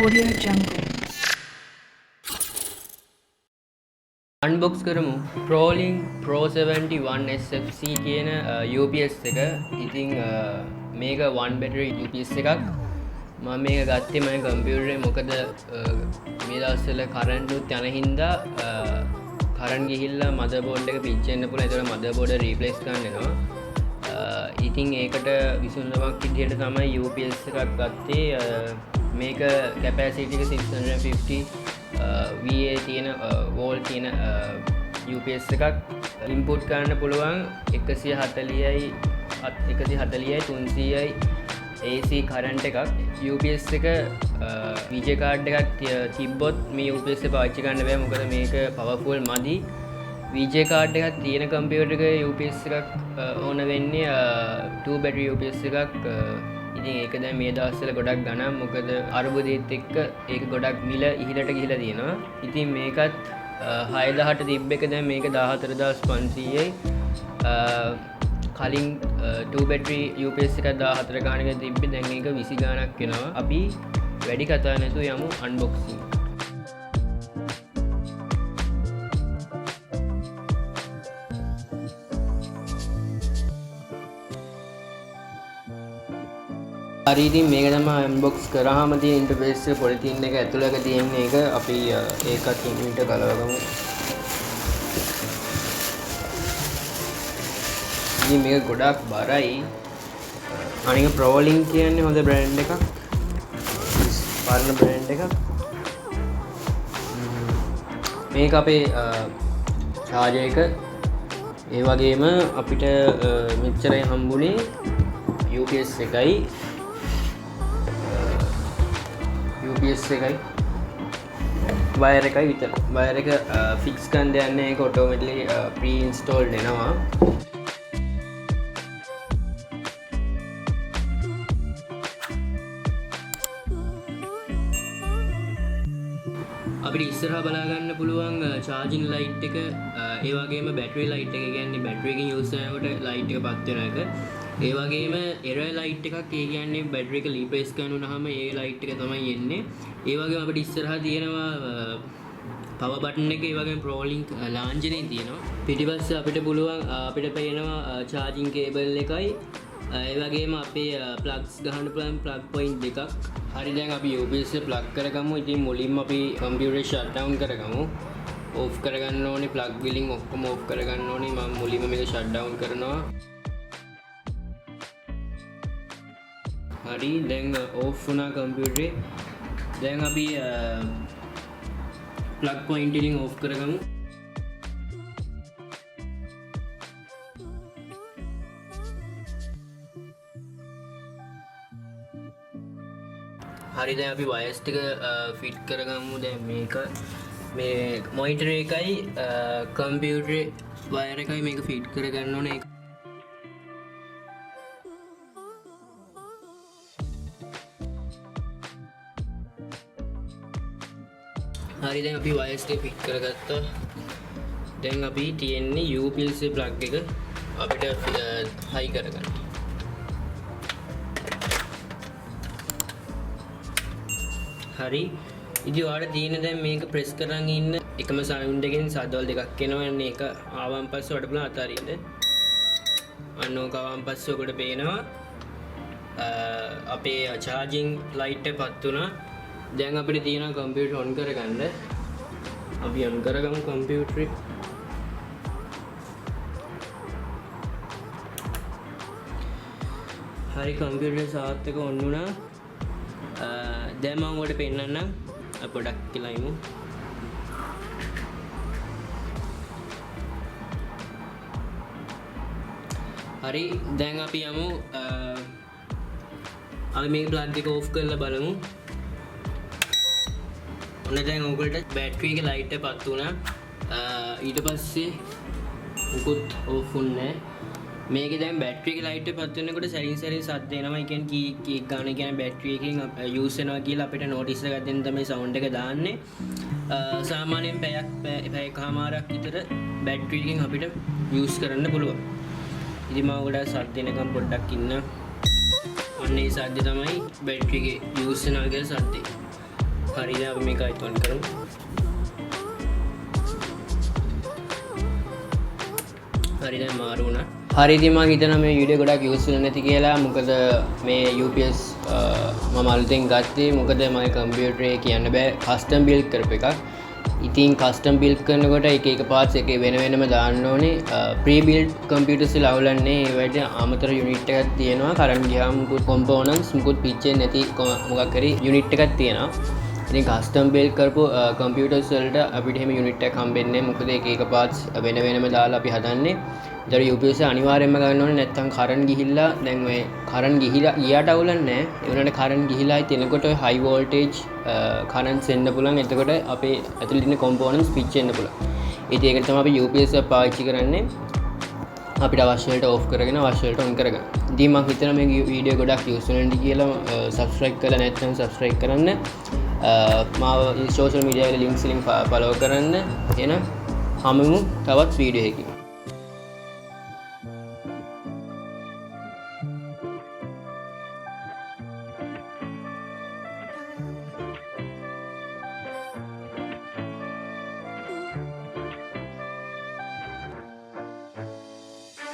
Audio Jungle. Unbox කරමු Prolink Pro701SFC කියන UPS එක. ඉතින් මේක 1 battery UPS එකක්. මම මේක ගත්තේ මගේ කම්පියුටරේ මොකද මේ දවස්වල කරන්ට් උත් යන හින්දා කරන්ට් ගිහිල්ලා මදර්බෝඩ් එක පිච්චෙන්න පුළුවන්. ඒතකොට මදර්බෝඩ් එක රීප්ලේස් කරන්න වෙනවා. ඉතින් ඒකට විසඳුමක් විදිහට තමයි UPS එකක් ගත්තේ. මේක capacity එක 650 VA තියෙන volt තියෙන UPS එකක්. input කරන්න පුළුවන් 140යි 300යි AC current එකක්. UPS එක VJ card එකක් තිබ්බොත් මේ UPS එක පාවිච්චි කරන්න බෑ. මොකද මේක powerful මදි. VJ card එකක් තියෙන කම්පියුටර් එකේ UPS එකක් ඕන වෙන්නේ 2 battery UPS එකක්. ඉතින් ඒක දැන් මේ දවස්වල ගොඩක් ගණන්. මොකද අරුබුදේත් එක්ක ඒක ගොඩක් මිල ඉහළට ගිහිලා තියෙනවා. ඉතින් මේකත් 6000ට තිබ්බ එක දැන් මේක 14500යි. කලින් 2 battery UPS එකක් 14 ගානක තිබ්බේ. දැන් ඒක 20 ගානක් වෙනවා. අපි වැඩි කතා නැතුව යමු unboxing. හරි ඉතින් මේක තමයි unbox කරාම තියෙන ඉන්ටර්ෆේස් එක පොලිතින් එක ඇතුළක තියෙන එක. අපි ඒකත් ඉන්විට කලවගමු. ඉතින් මේක ගොඩක් බරයි. අනික Prolink කියන්නේ හොඳ බ්‍රෑන්ඩ් එකක්. පරණ බ්‍රෑන්ඩ් එකක්. මේක අපේ charger එක. ඒ වගේම අපිට මෙච්චරයි හම්බුනේ UPS එකයි. UPS එකයි වයර් එකයි විතර. වයර් එක ෆික්ස් කරන්න යන්නේ ඒක ඔටෝමැටිකලි ප්‍රී ඉන්ස්ටෝල්ඩ් එනවා. අපිට ඉස්සරහා බලා ගන්න පුළුවන් charging light එක. ඒ වගේම battery light එක. කියන්නේ battery එකකින් use කරනකොට light එක පත් වෙන එක. ඒ වගේම error light එකක්. ඒ කියන්නේ battery එක replace කරනුනහම ඒ light එක තමයි එන්නේ. ඒ වගේම අපිට ඉස්සරහා තියෙනවා power button එක. ඒ වගේම Prolink ලාංඡනය තියෙනවා. පිටිපස්සේ අපිට පුළුවන් අපිට පේනවා charging cable එකයි. ඒ වගේම අපේ plugs ගහන්න පුළුවන් plug point දෙකක්. හරි දැන් අපි UPS එක plug කරගමු. ඉතින් මුලින්ම අපි computer shut down කරගමු. off කරගන්න ඕනේ. plug wheeling ඔක්කොම off කරගන්න ඕනේ. මම මුලින්ම මේක shut down කරනවා. හරි දැන් off වුණා කම්පියුටරේ. දැන් අපි plug point එකෙන් off කරගමු. හරි දැන් අපි wires ටික fit කරගමු. දැන් මේක මේ monitor එකයි කම්පියුටරේ wire එකයි මේක fit කරගන්න ඕනේ. හරි දැන් අපි wires ටික fit කරගත්තා. දැන් අපි තියෙන්නේ UPS plug එක අපිට high කරගන්න. හරි ඉතින් ඔයාලට තියෙන දැන් මේක press කරන් ඉන්න එකම sound එකෙන් සද්දවල දෙකක් එනවා. යන්නේ ඒක ආවන් පස්සේ ඔයාලට බලන්න අතාරින්න. අන්න ඕක ආවන් පස්සේ ඔකට පේනවා අපේ charging light එක පත් වුණා. දැන් අපිට තියෙනවා කම්පියුටර් on කරගන්න. අපි on කරගමු කම්පියුටරේ. හරි කම්පියුටරේ සාර්ථක on වුණා. දැන් මම ඔයාලට පෙන්නන්නම් පොඩක් කියලා ඉමු. හරි දැන් අපි යමු අපි මේ plug එක off කරලා බලමු. ඔන්න දැන් ඔයගොල්ලන්ට battery එකේ light එක පත් වුණා. ඊට පස්සේ උකුත් off වුණේ. මේකේ දැන් battery එකේ light එක පත් වෙනකොට සැරින් සද්ද එනවා. ඒ කියන්නේ කීක් ගන්න කියන්නේ battery එකෙන් use වෙනවා කියලා අපිට notice එකක් දෙන්න තමයි sound එක දාන්නේ. සාමාන්‍යයෙන් පැයකමාරක් විතර battery එකෙන් අපිට use කරන්න පුළුවන්. ඉතින් මම ඔයාලට සද්ද එනකම් පොඩ්ඩක් ඉන්න. ඔන්න ඒ සද්ද තමයි battery එකේ use වෙනවා කියන සද්දේ. හරි දැන් අපි මේක අයිතෝන් කරමු. හරි දැන් මාරු වුණා. හරි ඉතින් මම හිතනවා මේ වීඩියෝ ගොඩක් යූස්ෆුල් නැති කියලා. මොකද මේ UPS මම අලුතෙන් ගත්තේ. මොකද මගේ කම්පියුටරේ කියන්න බෑ කස්ටම් බිල්ඩ් කරපු එකක්. ඉතින් කස්ටම් බිල්ඩ් කරනකොට එක පාර්ට්ස් එක වෙන වෙනම දාන්න ඕනේ. ප්‍රී බිල්ඩ් කම්පියුටර්ස් වල අවුලන්නේ ඒවට අමතර යුනිට් එකක් තියෙනවා. කරන් ගියාම මුකුත් කොම්පෝනන්ට්ස් මුකුත් පිච්චෙන්නේ නැති මොකක් හරි යුනිට් එකක් තියෙනවා. ඉතින් කස්ටම් බිල්ඩ් කරපු කම්පියුටර්ස් වලට අපිට එහෙම යුනිට් එකක් හම්බෙන්නේ නැහැ. මොකද එක පාර්ට්ස් වෙන වෙනම දාලා අපි හදන්නේ. ඒතර UPS අනිවාර්යයෙන්ම ගන්න ඕනේ නැත්නම් කරන්ට් ගිහිල්ලා දැන් ඔය කරන්ට් ගිහිලා ඊයට අවුලක් නැහැ. ඒ වුණාට කරන්ට් ගිහිලායි තියෙනකොට ඔය හයි වෝල්ටේජ් කරන්ට්ස් එන්න පුළුවන්. එතකොට අපේ ඇතුළේ ඉන්න කොම්පෝනන්ට්ස් පිච්චෙන්න පුළුවන්. ඉතින් ඒකට තමයි අපි UPS එක පාවිච්චි කරන්නේ. අපිට අවශ්‍ය වලට ඕෆ් කරගෙන අවශ්‍ය වලට ඔන් කරගන්න. ඉතින් මම හිතනවා මේ වීඩියෝ ගොඩක් යූස්ෆුල් වෙන්න කියලා සබ්ස්ක්‍රයිබ් කරලා නැත්නම් සබ්ස්ක්‍රයිබ් කරන්න. මාව සෝෂල් මීඩියා වල ලින්ක්ස් වලින් ෆලෝ කරන්න. එහෙනම් හමුමු තවත් වීඩියෝ එකකින්.